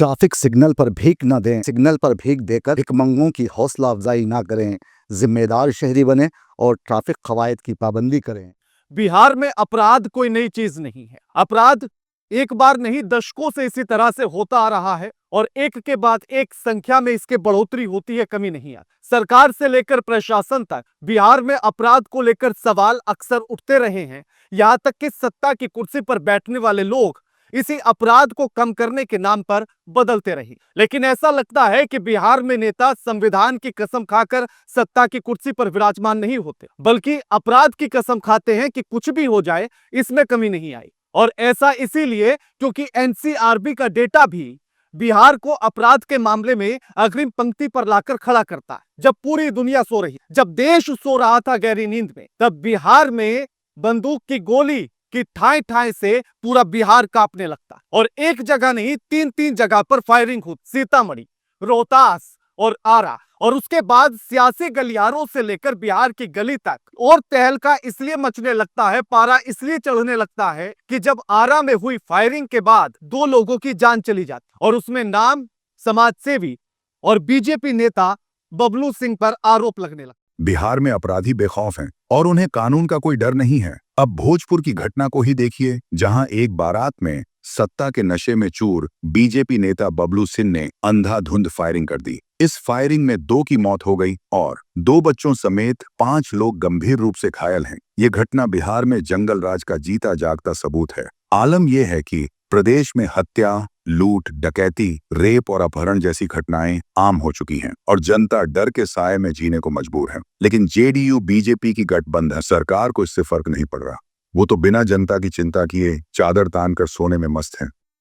Traffic signal पर भीख न दें, सिग्नल पर भीख देकर भिखमंगों की हौसला अफजाई ना करें। जिम्मेदार शहरी बने और ट्रैफिक कवायद की पाबंदी करें। बिहार में अपराध कोई नई चीज नहीं है। अपराध एक बार नहीं दशकों से इसी तरह से होता आ रहा है और एक के बाद एक संख्या में इसके बढ़ोतरी होती है, कमी नहीं है। सरकार से लेकर प्रशासन तक बिहार में अपराध को लेकर सवाल अक्सर उठते रहे हैं। यहां तक कि सत्ता की कुर्सी पर बैठने वाले लोग इसी अपराध को कम करने के नाम पर बदलते रहे। लेकिन ऐसा लगता है कि बिहार में नेता संविधान की कसम खाकर सत्ता की कुर्सी पर विराजमान नहीं होते, बल्कि अपराध की कसम खाते हैं कि कुछ भी हो जाए इसमें कमी नहीं आई। और ऐसा इसीलिए क्योंकि एनसीआरबी का डेटा भी बिहार को अपराध के मामले में अग्रिम पंक्ति पर लाकर खड़ा करता है। जब पूरी दुनिया सो रही, जब देश सो रहा था गहरी नींद में, तब बिहार में बंदूक की गोली कि ठाए ठाए से पूरा बिहार कांपने लगता। और एक जगह नहीं, तीन तीन जगह पर फायरिंग हुई, सीतामढ़ी, रोहतास और आरा। और उसके बाद सियासी गलियारों से लेकर बिहार की गली तक और तहलका इसलिए मचने लगता है, पारा इसलिए चढ़ने लगता है कि जब आरा में हुई फायरिंग के बाद 2 लोगों की जान चली जाती और उसमें नाम समाजसेवी और बीजेपी नेता बबलू सिंह पर आरोप लगने लगता। बिहार में अपराधी बेखौफ हैं और उन्हें कानून का कोई डर नहीं है। अब भोजपुर की घटना को ही देखिए, जहां एक बारात में सत्ता के नशे में चूर बीजेपी नेता बबलू सिंह ने अंधाधुंध फायरिंग कर दी। इस फायरिंग में 2 की मौत हो गई और 2 बच्चों समेत 5 लोग गंभीर रूप से घायल हैं। ये घटना बिहार में जंगल राज का जीता जागता सबूत है। आलम यह है कि प्रदेश में हत्या, लूट, डकैती, रेप और अपहरण जैसी घटनाएं आम हो चुकी हैं और जनता डर के साए में जीने को मजबूर है। लेकिन जेडीयू बीजेपी की गठबंधन सरकार को इससे फर्क नहीं पड़ रहा। वो तो बिना जनता की चिंता किए चादर तान कर सोने में मस्त हैं।